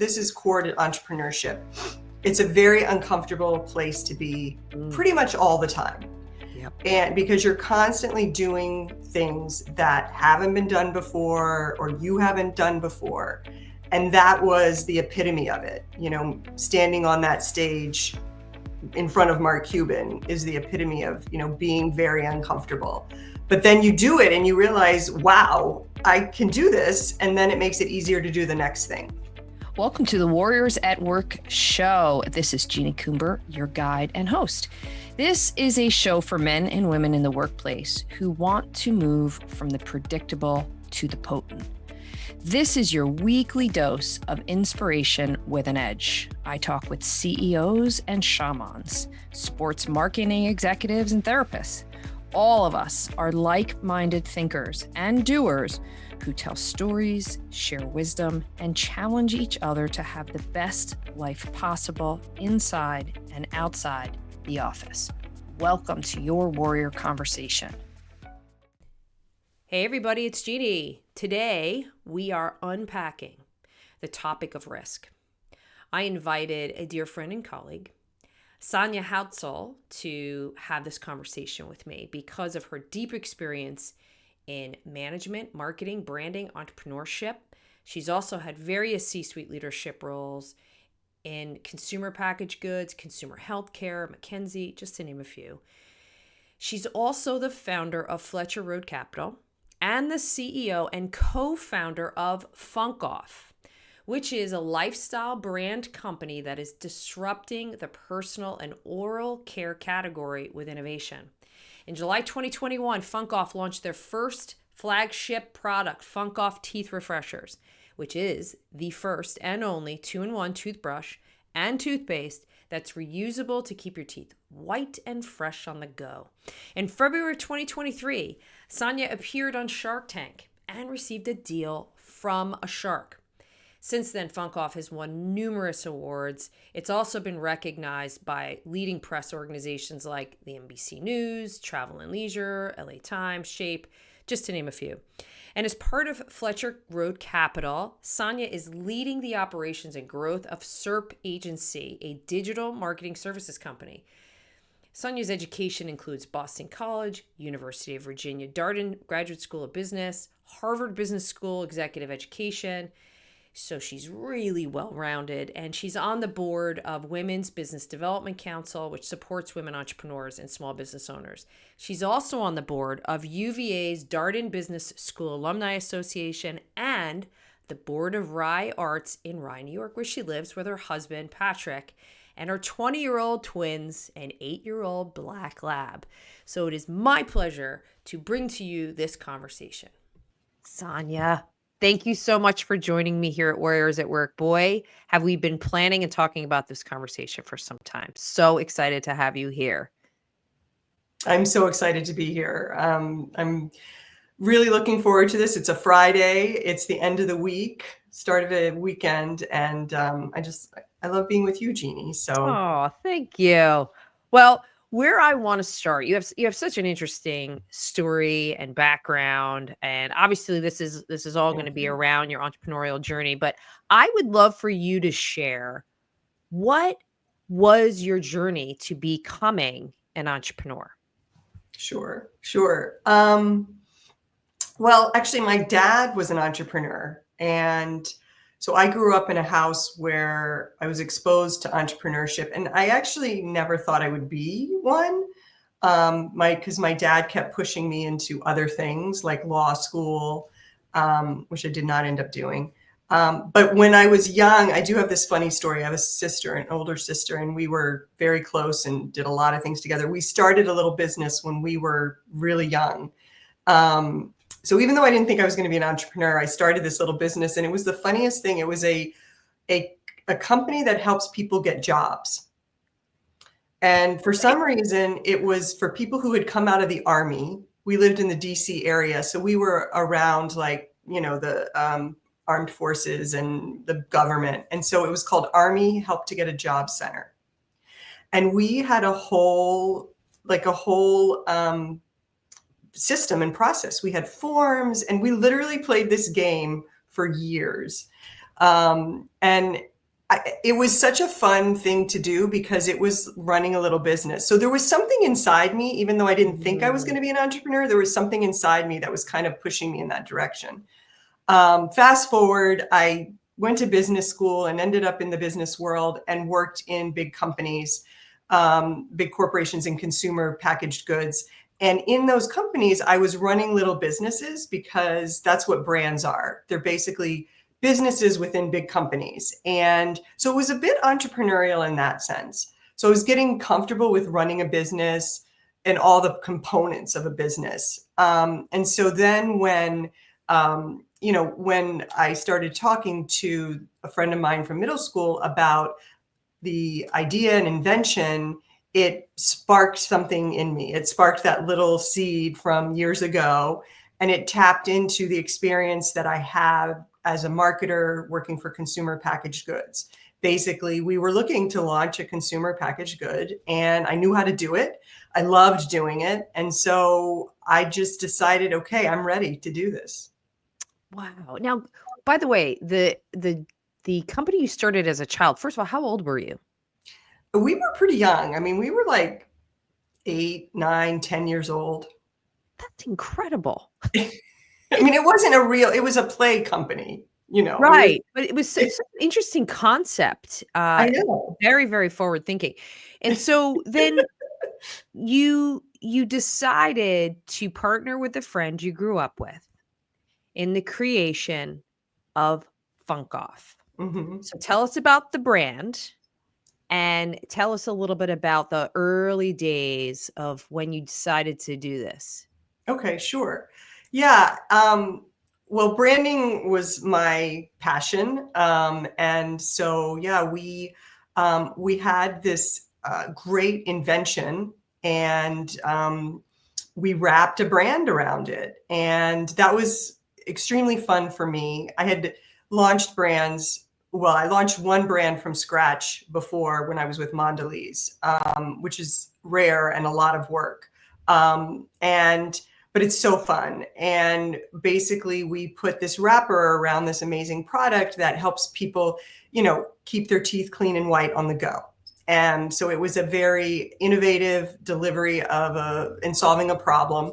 is core to entrepreneurship. It's a very uncomfortable place to be pretty much all the time. Yep. And because you're constantly doing things that haven't been done before or you haven't done before. And that was the epitome of it. Standing on that stage in front of Mark Cuban is the epitome of, being very uncomfortable. But then you do it and you realize, wow, I can do this. And then it makes it easier to do the next thing. Welcome to the Warriors at Work show. This is Jeannie Coomber, your guide and host. This is a show for men and women in the workplace who want to move from the predictable to the potent. This is your weekly dose of inspiration with an edge. I talk with CEOs and shamans, sports marketing executives and therapists. All of us are like-minded thinkers and doers who tell stories, share wisdom, and challenge each other to have the best life possible inside and outside the office. Welcome to your Warrior Conversation. Hey everybody, it's Jeannie. Today, we are unpacking the topic of risk. I invited a dear friend and colleague, Sonia Hounsell, to have this conversation with me because of her deep experience in management, marketing, branding, entrepreneurship. She's also had various C-suite leadership roles in consumer packaged goods, consumer healthcare, McKinsey, just to name a few. She's also the founder of Fletcher Road Capital and the CEO and co-founder of FunkkOFF, which is a lifestyle brand company that is disrupting the personal and oral care category with innovation. In July 2021, FunkkOFF launched their first flagship product, FunkkOFF Teeth Refreshers, which is the first and only 2-in-1 toothbrush and toothpaste that's reusable to keep your teeth white and fresh on the go. In February 2023, Sonia appeared on Shark Tank and received a deal from a shark. Since then, FunkkOFF has won numerous awards. It's also been recognized by leading press organizations like the NBC News, Travel and Leisure, LA Times, Shape, just to name a few. And as part of Fletcher Road Capital, Sonia is leading the operations and growth of SERP Agency, a digital marketing services company. Sonia's education includes Boston College, University of Virginia, Darden Graduate School of Business, Harvard Business School Executive Education. So she's really well-rounded, and she's on the board of Women's Business Development Council, which supports women entrepreneurs and small business owners. She's also on the board of UVA's Darden Business School Alumni Association and the board of Rye Arts in Rye, New York, where she lives with her husband, Patrick, and her 20-year-old twins and 8-year-old black lab. So it is my pleasure to bring to you this conversation. Sonia, thank you so much for joining me here at Warriors at Work. Boy, have we been planning and talking about this conversation for some time. So excited to have you here. I'm so excited to be here. I'm really looking forward to this. It's a Friday. It's the end of the week, start of a weekend. And I love being with you, Jeannie. So, oh, thank you. Well, where I want to start, you have such an interesting story and background, and obviously this is all going to be around your entrepreneurial journey. But I would love for you to share, what was your journey to becoming an entrepreneur? Sure. Well, actually, my dad was an entrepreneur, and so I grew up in a house where I was exposed to entrepreneurship, and I actually never thought I would be one. Because my dad kept pushing me into other things like law school, which I did not end up doing. But when I was young, I do have this funny story. I have a sister, an older sister, and we were very close and did a lot of things together. We started a little business when we were really young. So even though I didn't think I was going to be an entrepreneur, I started this little business, and it was the funniest thing. It was a company that helps people get jobs. And for some reason, it was for people who had come out of the Army. We lived in the DC area, so we were around the armed forces and the government. And so it was called Army Help to Get a Job Center. And we had a whole system and process. We had forms, and we literally played this game for years. And it was such a fun thing to do because it was running a little business. So there was something inside me, even though I didn't think I was going to be an entrepreneur, there was something inside me that was kind of pushing me in that direction. Fast forward, I went to business school and ended up in the business world and worked in big companies, big corporations in consumer packaged goods. And in those companies, I was running little businesses because that's what brands are. They're basically businesses within big companies. And so it was a bit entrepreneurial in that sense. So I was getting comfortable with running a business and all the components of a business. And so then when I started talking to a friend of mine from middle school about the idea and invention, it sparked something in me. It sparked that little seed from years ago, and it tapped into the experience that I have as a marketer working for consumer packaged goods. Basically, we were looking to launch a consumer packaged good, and I knew how to do it. I loved doing it. And so I just decided, okay, I'm ready to do this. Wow. Now, by the way, the company you started as a child, first of all, how old were you? We were pretty young. I mean, we were like 8, 9, 10 years old. That's incredible. I mean, it was a play company, Right. But it was such an interesting concept. I know. Very, very forward thinking. And so then you decided to partner with a friend you grew up with in the creation of FunkkOFF. Mhm. So tell us about the brand and tell us a little bit about the early days of when you decided to do this. Okay, sure. Yeah. Well, branding was my passion. And so, yeah, we had this great invention, and we wrapped a brand around it. And that was extremely fun for me. I had launched brands. Well, I launched one brand from scratch before when I was with Mondelez, which is rare and a lot of work. But it's so fun. And basically we put this wrapper around this amazing product that helps people, keep their teeth clean and white on the go. And so it was a very innovative delivery in solving a problem.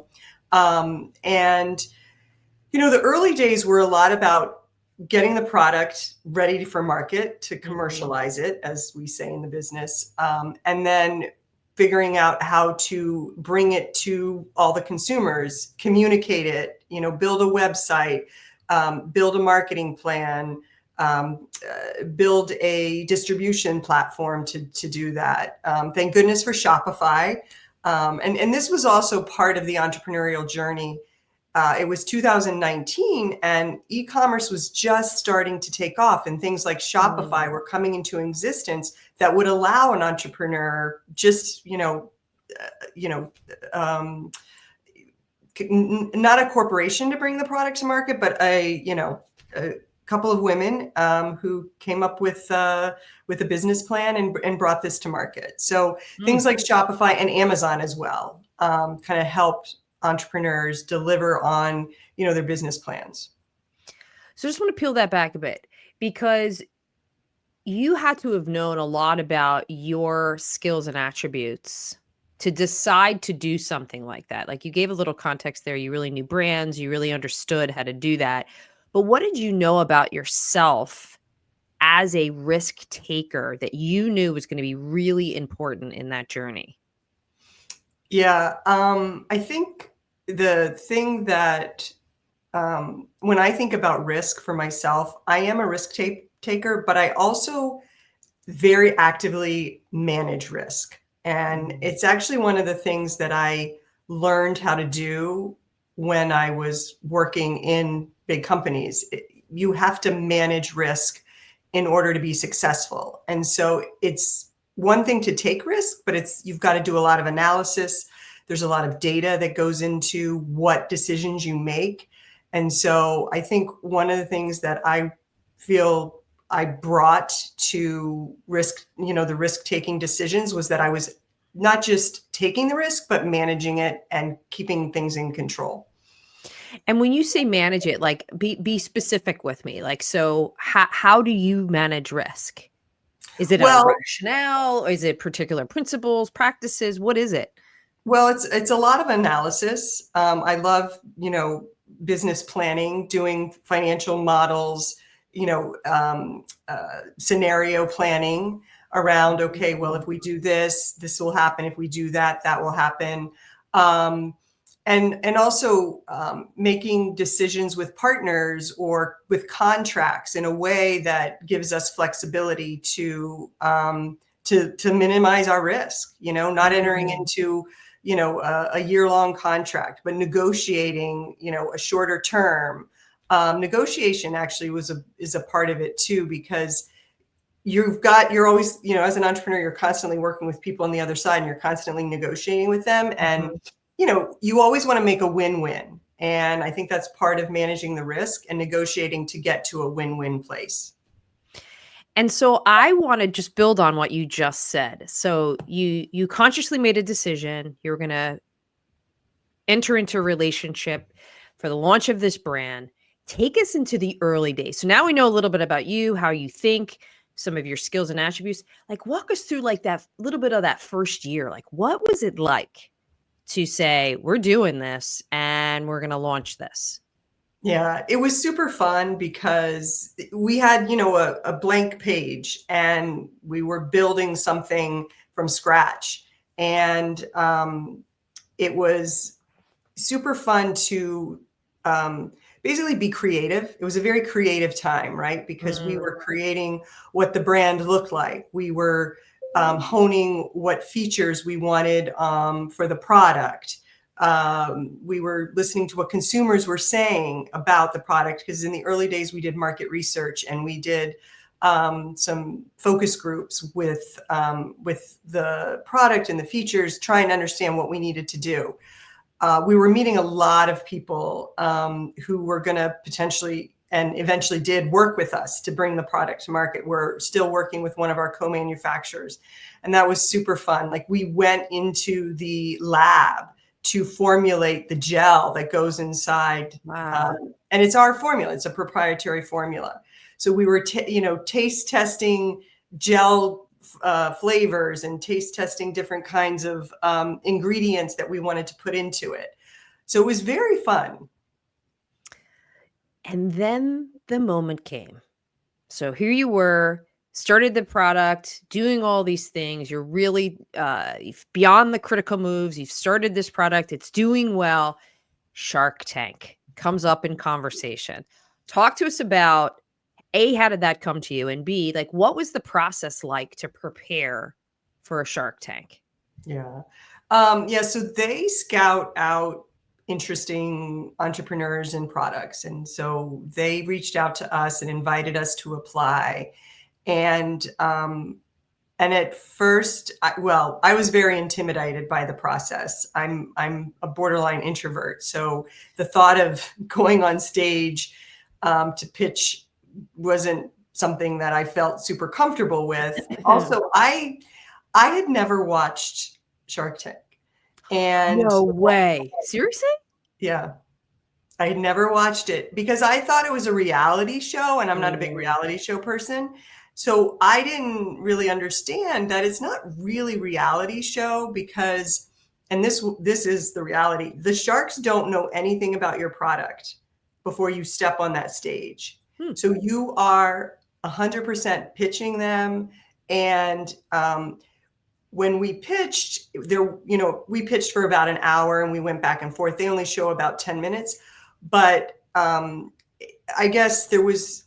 The early days were a lot about getting the product ready for market to commercialize it, as we say in the business, and then figuring out how to bring it to all the consumers, communicate it, build a website, build a marketing plan, build a distribution platform to do that. Thank goodness for Shopify. And this was also part of the entrepreneurial journey. It was 2019 and e-commerce was just starting to take off, and things like Shopify were coming into existence that would allow an entrepreneur just, not a corporation to bring the product to market, but a couple of women who came up with a business plan and brought this to market. So things like Shopify and Amazon as well kind of helped entrepreneurs deliver on their business plans. So I just want to peel that back a bit, because you had to have known a lot about your skills and attributes to decide to do something like that. Like, you gave a little context there. You really knew brands, you really understood how to do that. But what did you know about yourself as a risk taker that you knew was going to be really important in that journey? Yeah, I think the thing that when I think about risk for myself, I am a risk taker, but I also very actively manage risk. And it's actually one of the things that I learned how to do when I was working in big companies. You have to manage risk in order to be successful. And so it's one thing to take risk, but you've got to do a lot of analysis. There's a lot of data that goes into what decisions you make. And so I think one of the things that I feel I brought to risk, the risk-taking decisions, was that I was not just taking the risk, but managing it and keeping things in control. And when you say manage it, like, be specific with me. Like, so how do you manage risk? Is it a Well, rationale? Or is it particular principles, practices? What is it? well, it's a lot of analysis. I love, business planning, doing financial models, scenario planning around, okay, well, if we do this, this will happen. If we do that, that will happen. Um, and also making decisions with partners or with contracts in a way that gives us flexibility to minimize our risk. Not entering into a year-long contract, but negotiating a shorter term. Negotiation actually is a part of it too, because you're always, as an entrepreneur, you're constantly working with people on the other side and you're constantly negotiating with them. And, you always want to make a win-win. And I think that's part of managing the risk and negotiating to get to a win-win place. And so I want to just build on what you just said. So you consciously made a decision. You're going to enter into a relationship for the launch of this brand. Take us into the early days. So now we know a little bit about you, how you think, some of your skills and attributes. Like walk us through like that little bit of that first year. Like what was it like to say, we're doing this and we're going to launch this? Yeah, it was super fun because we had, a blank page and we were building something from scratch. And it was super fun to basically be creative. It was a very creative time, right? Because we were creating what the brand looked like. We were honing what features we wanted for the product. We were listening to what consumers were saying about the product, because in the early days we did market research and we did some focus groups with the product and the features, trying to understand what we needed to do. We were meeting a lot of people who were going to potentially and eventually did work with us to bring the product to market. We're still working with one of our co-manufacturers, and that was super fun. Like we went into the lab to formulate the gel that goes inside. Wow. And it's our formula. It's a proprietary formula. So we were, taste testing gel flavors and taste testing different kinds of ingredients that we wanted to put into it. So it was very fun. And then the moment came. So here you were, started the product, doing all these things. You're really beyond the critical moves. You've started this product. It's doing well. Shark Tank comes up in conversation. Talk to us about A, how did that come to you? And B, like, what was the process like to prepare for a Shark Tank? Yeah. So they scout out interesting entrepreneurs and products. And so they reached out to us and invited us to apply. And at first, I was very intimidated by the process. I'm a borderline introvert. So the thought of going on stage to pitch wasn't something that I felt super comfortable with. Also, I had never watched Shark Tank. And No way. Seriously? yeah, I had never watched it because I thought it was a reality show, and I'm not a big reality show person. So I didn't really understand that it's not really reality show because, and this is the reality. The sharks don't know anything about your product before you step on that stage. So you are 100% pitching them. And when we pitched we pitched for about an hour and we went back and forth. They only show about 10 minutes, but I guess there was,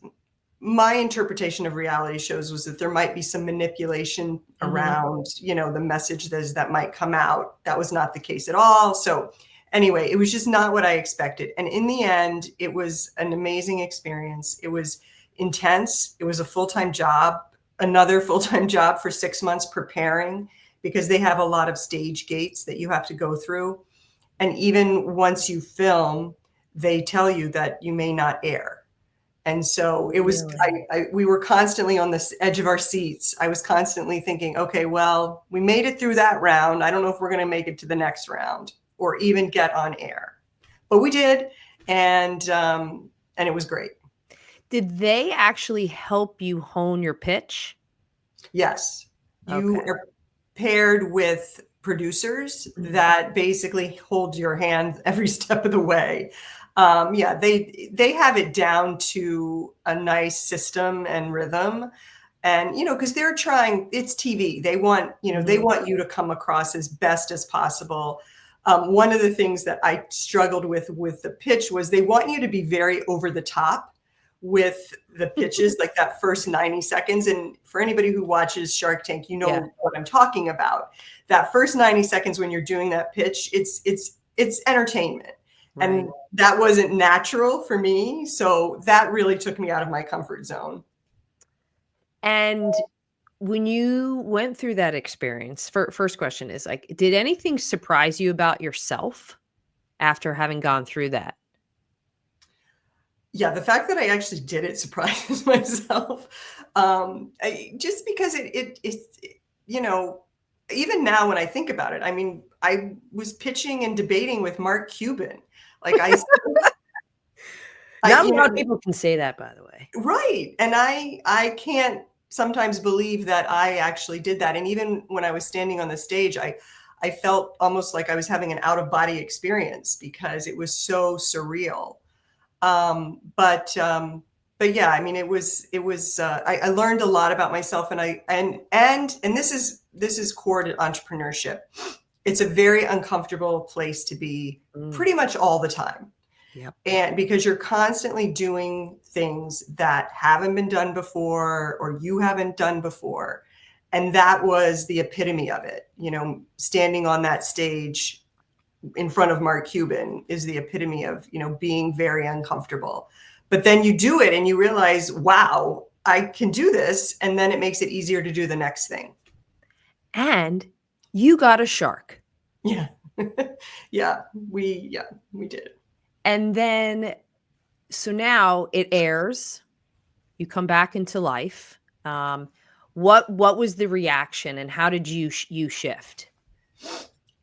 my interpretation of reality shows was that there might be some manipulation around, the message that might come out. That was not the case at all. So anyway, it was just not what I expected. And in the end, it was an amazing experience. It was intense. It was a full-time job, another full-time job for 6 months preparing, because they have a lot of stage gates that you have to go through. And even once you film, they tell you that you may not air. And so it was, we were constantly on the edge of our seats. I was constantly thinking, okay, well, we made it through that round. I don't know if we're going to make it to the next round or even get on air, but we did. And it was great. Did they actually help you hone your pitch? Yes. You Okay. are paired with producers that basically hold your hand every step of the way. Yeah, they have it down to a nice system and rhythm. And, because they're trying, it's TV. They want, they Mhm. want you to come across as best as possible. One of the things that I struggled with the pitch was they want you to be very over the top with the pitches, like that first 90 seconds. And for anybody who watches Shark Tank, you Yeah. know what I'm talking about. That first 90 seconds when you're doing that pitch, it's entertainment. Right. And that wasn't natural for me. So that really took me out of my comfort zone. And when you went through that experience, first question is like, did anything surprise you about yourself after having gone through that? Yeah, the fact that I actually did it surprises myself. Just because it's, you know, even now when I think about it, I mean, I was pitching and debating with Mark Cuban. Like Not a you lot of know, people can say that, by the way. right. And I can't sometimes believe that I actually did that. And even when I was standing on the stage, I felt almost like I was having an out of body experience because it was so surreal. Um, but um, but yeah, I mean, it was I learned a lot about myself, and this is core to entrepreneurship. It's a very uncomfortable place to be Mm, pretty much all the time. yep. And because you're constantly doing things that haven't been done before or you haven't done before. And that was the epitome of it, standing on that stage in front of Mark Cuban is the epitome of, being very uncomfortable. But then you do it and you realize, wow, I can do this. And then it makes it easier to do the next thing. And you got a shark. Yeah. Yeah, we did. And then so now it airs, you come back into life. What was the reaction and how did you shift?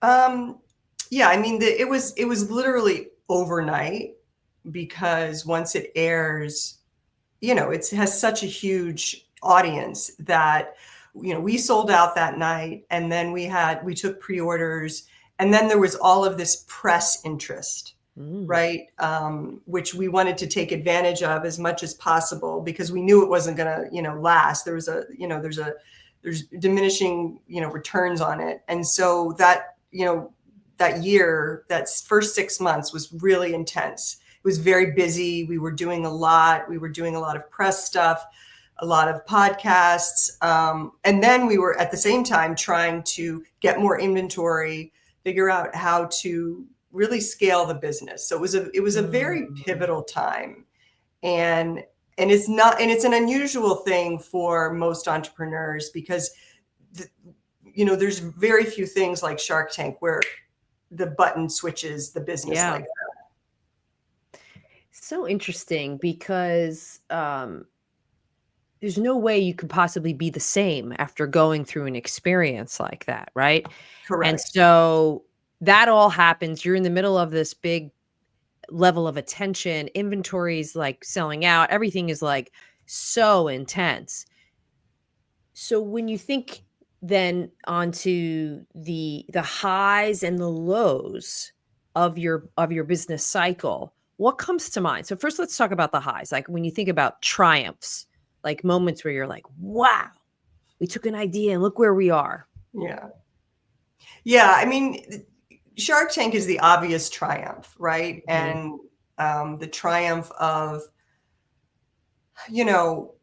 Um, yeah, I mean, it was literally overnight because once it airs, it has such a huge audience that, we sold out that night, and then we took pre-orders, and then there was all of this press interest, Mm, right? Which we wanted to take advantage of as much as possible because we knew it wasn't going to, last. There's diminishing, returns on it. And so that year, that first 6 months was really intense. It was very busy. We were doing a lot. We were doing a lot of press stuff, a lot of podcasts. And then we were at the same time trying to get more inventory, figure out how to really scale the business. So it was a very mm. pivotal time. And it's an unusual thing for most entrepreneurs because th- there's very few things like Shark Tank where the button switches the business Yeah. like So interesting because there's no way you could possibly be the same after going through an experience like that, right? And correct. so that all happens. You're in the middle of this big level of attention. Inventory is like selling out. Everything is like so intense. So when you think then onto the highs and the lows of your business cycle, what comes to mind? So first let's talk about the highs. Like when you think about triumphs, like moments where you're like, "Wow, we took an idea and look where we are." Yeah. Yeah. I mean, Shark Tank is the obvious triumph, right? Mhm. And the triumph of, you know,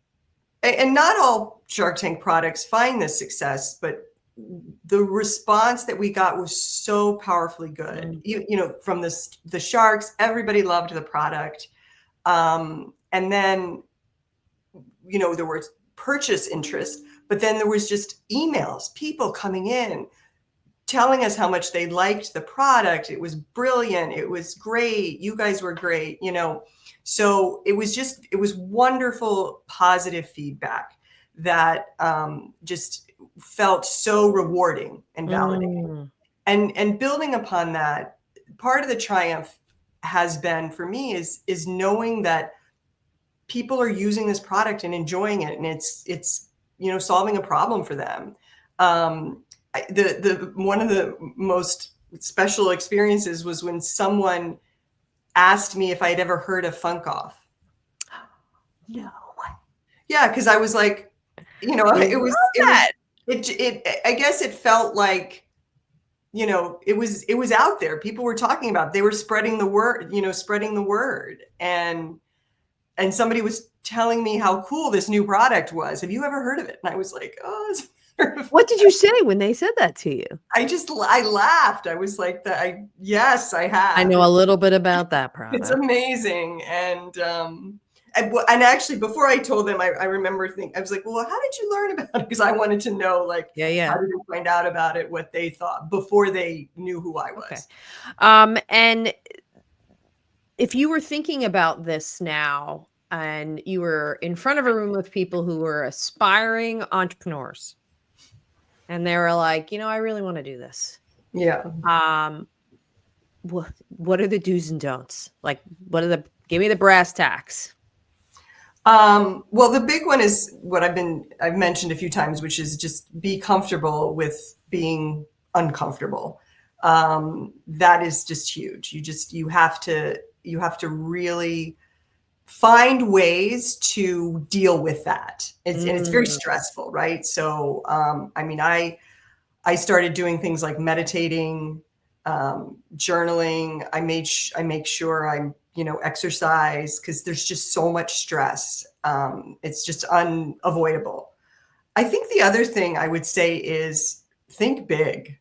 and not all Shark Tank products find this success, but the response that we got was so powerfully good. Mm. From the sharks, everybody loved the product. And then, there was purchase interest, but then there was just emails, people coming in, telling us how much they liked the product. It was brilliant. It was great. You guys were great. So it was wonderful, positive feedback that just felt so rewarding and validating. Mm. And building upon that, part of the triumph has been for me is knowing that people are using this product and enjoying it, and it's solving a problem for them. One of the most special experiences was when someone asked me if I'd ever heard of FunkkOFF. No. Yeah, because I was like, I guess it felt like, it was out there. People were talking about it. They were spreading the word. And somebody was telling me how cool this new product was. Have you ever heard of it? And I was like, oh, What did you say when they said that to you? I laughed. I was like, yes, I have. I know a little bit about that product. It's amazing. And actually, before I told them, I remember thinking, I was like, well, how did you learn about it? Because I wanted to know, like, how did they find out about it, what they thought before they knew who I was. Okay. And if you were thinking about this now and you were in front of a room with people who were aspiring entrepreneurs and they were like, I really want to do this. Yeah. What are the do's and don'ts? Like, give me the brass tacks. Well, the big one is what I've mentioned a few times, which is just be comfortable with being uncomfortable. That is just huge. You have to really find ways to deal with that. And it's very stressful, right? So, I started doing things like meditating, journaling. I make sure I'm, exercise, because there's just so much stress. It's just unavoidable. I think the other thing I would say is think big.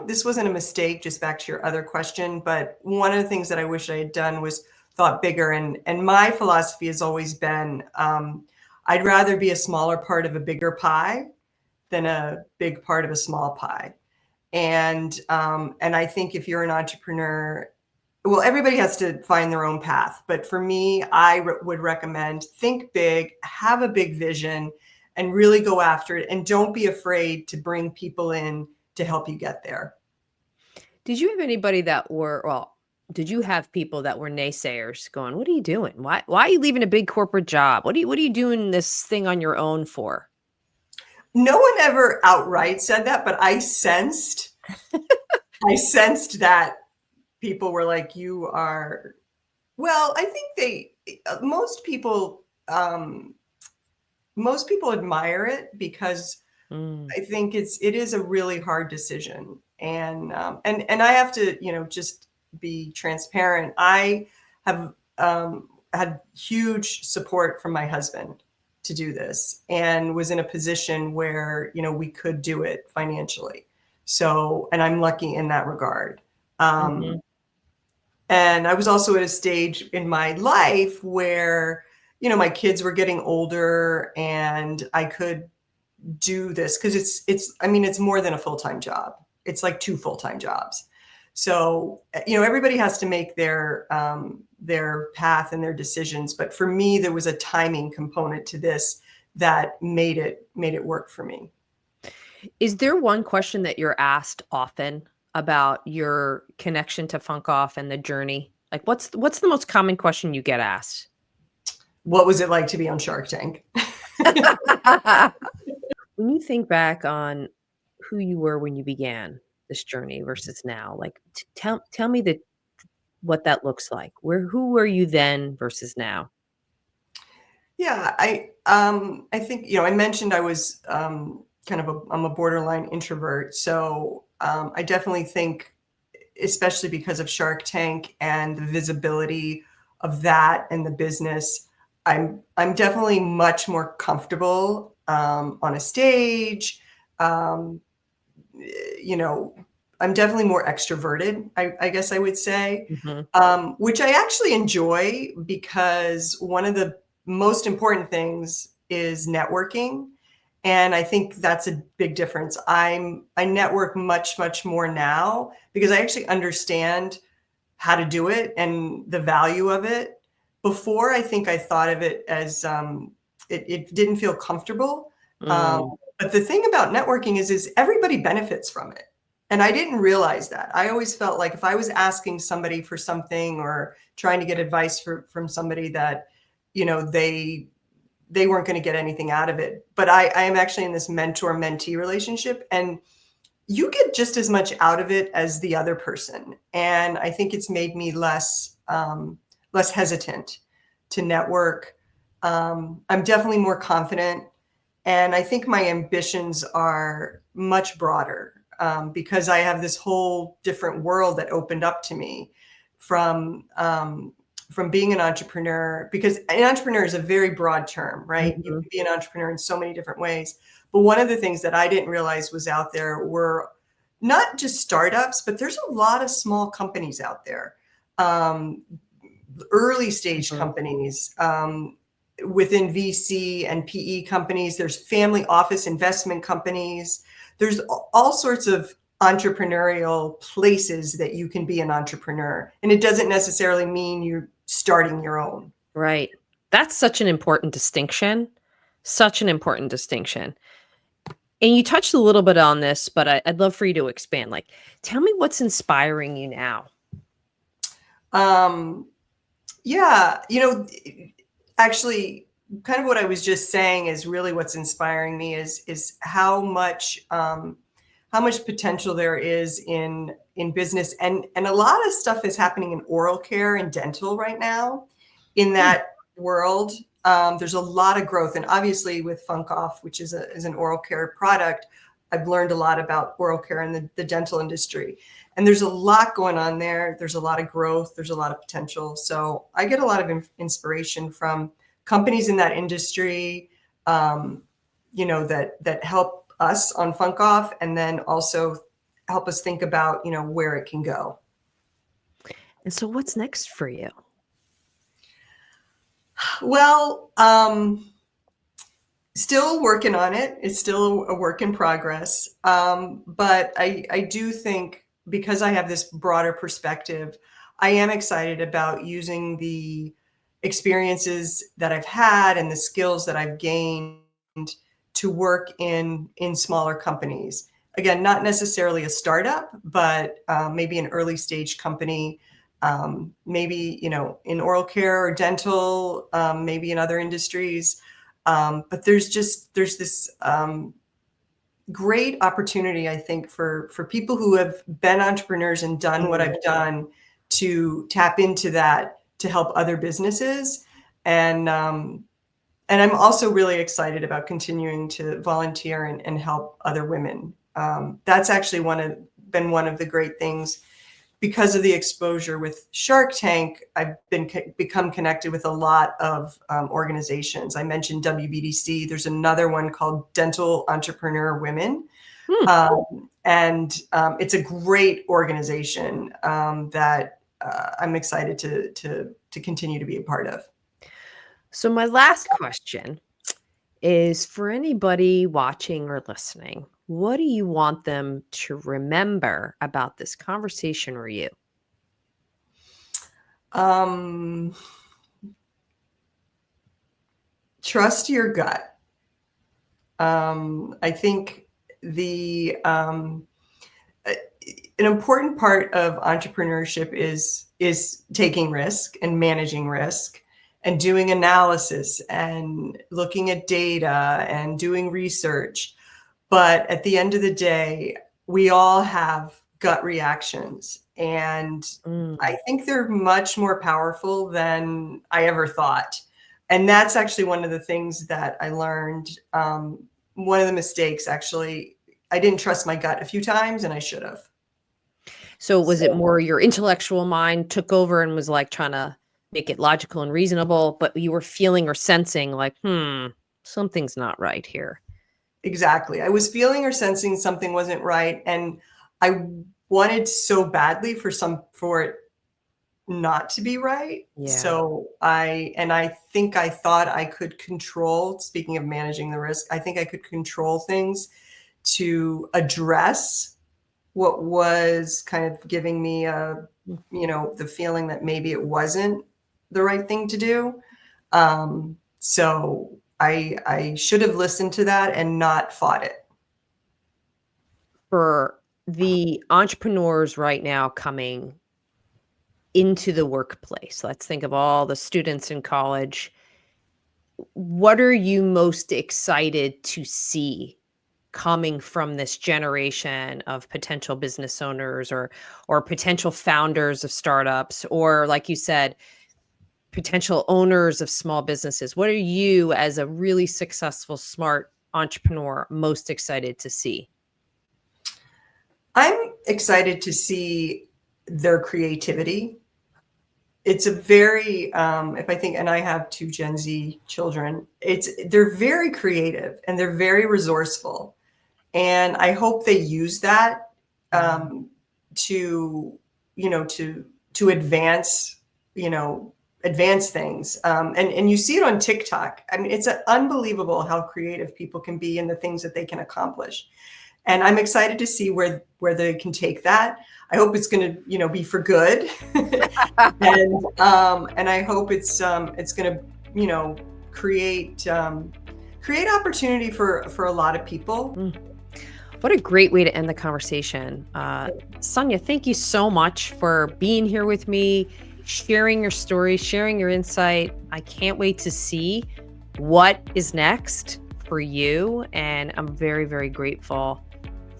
This wasn't a mistake, just back to your other question, but one of the things that I wish I had done was thought bigger. And my philosophy has always been, I'd rather be a smaller part of a bigger pie than a big part of a small pie. And I think if you're an entrepreneur, well, everybody has to find their own path. But for me, I would recommend think big, have a big vision, and really go after it. And don't be afraid to bring people in to help you get there. Did you have anybody did you have people that were naysayers going, what are you doing? Why are you leaving a big corporate job? What are you doing this thing on your own for? No one ever outright said that, but I sensed that people were like, you are, well, I think most people admire it because I think it is a really hard decision. And I have to, just be transparent. I have had huge support from my husband to do this, and was in a position where, we could do it financially. So, and I'm lucky in that regard. And I was also at a stage in my life where, my kids were getting older and I could do this because it's more than a full-time job. It's like 2 full-time jobs. So, everybody has to make their path and their decisions. But for me, there was a timing component to this that made it work for me. Is there one question that you're asked often about your connection to FunkkOFF and the journey? Like, what's the most common question you get asked? What was it like to be on Shark Tank? When you think back on who you were when you began this journey versus now, like tell me what that looks like. Who were you then versus now? Yeah, I think, I mentioned I was I'm a borderline introvert. So I definitely think, especially because of Shark Tank and the visibility of that and the business, I'm definitely much more comfortable on a stage. I'm definitely more extroverted, I guess I would say, which I actually enjoy, because one of the most important things is networking. And I think that's a big difference. I network much, much more now because I actually understand how to do it and the value of it. Before, I think I thought of it as it didn't feel comfortable. But the thing about networking is everybody benefits from it. And I didn't realize that. I always felt like if I was asking somebody for something or trying to get advice from somebody that, they weren't going to get anything out of it. But I am actually in this mentor-mentee relationship, and you get just as much out of it as the other person. And I think it's made me less hesitant to network. I'm definitely more confident. And I think my ambitions are much broader because I have this whole different world that opened up to me from being an entrepreneur, because an entrepreneur is a very broad term, right? You can be an entrepreneur in so many different ways. But one of the things that I didn't realize was out there were not just startups, but there's a lot of small companies out there, early stage companies within VC and PE companies. There's family office investment companies. There's all sorts of entrepreneurial places that you can be an entrepreneur. And it doesn't necessarily mean you're starting your own. Right. That's such an important distinction. Such an important distinction. And you touched a little bit on this, but I'd love for you to expand. Like, tell me what's inspiring you now. Yeah, actually, kind of what I was just saying is really what's inspiring me is how much potential there is in business, and a lot of stuff is happening in oral care and dental right now. In that world, there's a lot of growth, and obviously with FunkkOFF, which is an oral care product, I've learned a lot about oral care and the dental industry. And there's a lot going on there. There's a lot of growth. There's a lot of potential. So I get a lot of inspiration from companies in that industry, that help us on FunkkOFF, and then also help us think about, where it can go. And so what's next for you? Well, still working on it. It's still a work in progress. But I do think, because I have this broader perspective, I am excited about using the experiences that I've had and the skills that I've gained to work in smaller companies. Again, not necessarily a startup, but maybe an early stage company, maybe, in oral care or dental, maybe in other industries. But there's this great opportunity, I think, for people who have been entrepreneurs and done what I've done to tap into that to help other businesses. And I'm also really excited about continuing to volunteer and help other women. That's actually been one of the great things. Because of the exposure with Shark Tank, I've become connected with a lot of organizations. I mentioned WBDC. There's another one called Dental Entrepreneur Women. And it's a great organization that I'm excited to continue to be a part of. So my last question is, for anybody watching or listening, what do you want them to remember about this conversation or you? Trust your gut. I think an important part of entrepreneurship is taking risk and managing risk and doing analysis and looking at data and doing research. But at the end of the day, we all have gut reactions. And I think they're much more powerful than I ever thought. And that's actually one of the things that I learned. One of the mistakes, actually, I didn't trust my gut a few times, and I should have. So was it more your intellectual mind took over and was like trying to make it logical and reasonable, but you were feeling or sensing like, something's not right here? Exactly. I was feeling or sensing something wasn't right. And I wanted so badly for it not to be right. Yeah. So I think I thought I could control, speaking of managing the risk, I think I could control things to address what was kind of giving me the feeling that maybe it wasn't the right thing to do. So I should have listened to that and not fought it. For the entrepreneurs right now coming into the workplace, let's think of all the students in college. What are you most excited to see coming from this generation of potential business owners or potential founders of startups, or like you said, potential owners of small businesses? What are you, as a really successful, smart entrepreneur, most excited to see? I'm excited to see their creativity. It's a very, if I think, and I have 2 Gen Z children, they're very creative and they're very resourceful. And I hope they use that to, to advance, advance things. And you see it on TikTok. I mean, it's unbelievable how creative people can be and the things that they can accomplish. And I'm excited to see where they can take that. I hope it's going to, be for good, and I hope it's going to, create opportunity for a lot of people. What a great way to end the conversation. Sonia, thank you so much for being here with me, sharing your story, sharing your insight. I can't wait to see what is next for you. And I'm very, very grateful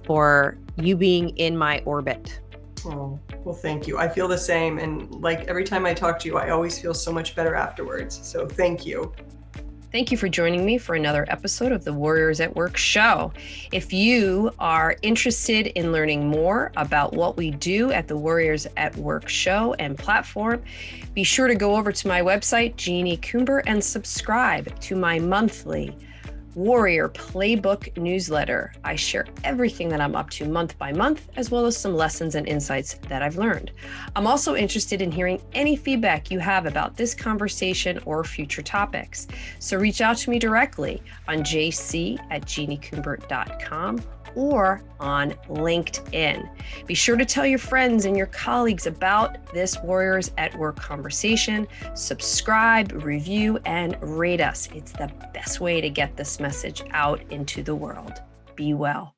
for you being in my orbit. Oh, well, thank you. I feel the same. And like every time I talk to you, I always feel so much better afterwards. So thank you. Thank you for joining me for another episode of the Warriors at Work show. If you are interested in learning more about what we do at the Warriors at Work show and platform, be sure to go over to my website, Jeannie Coomber, and subscribe to my monthly Warrior Playbook newsletter. I share everything that I'm up to month by month, as well as some lessons and insights that I've learned. I'm also interested in hearing any feedback you have about this conversation or future topics. So reach out to me directly on jc@jeanniecoomber.com or on LinkedIn. Be sure to tell your friends and your colleagues about this Warriors at Work conversation. Subscribe, review, and rate us. It's the best way to get this message out into the world. Be well.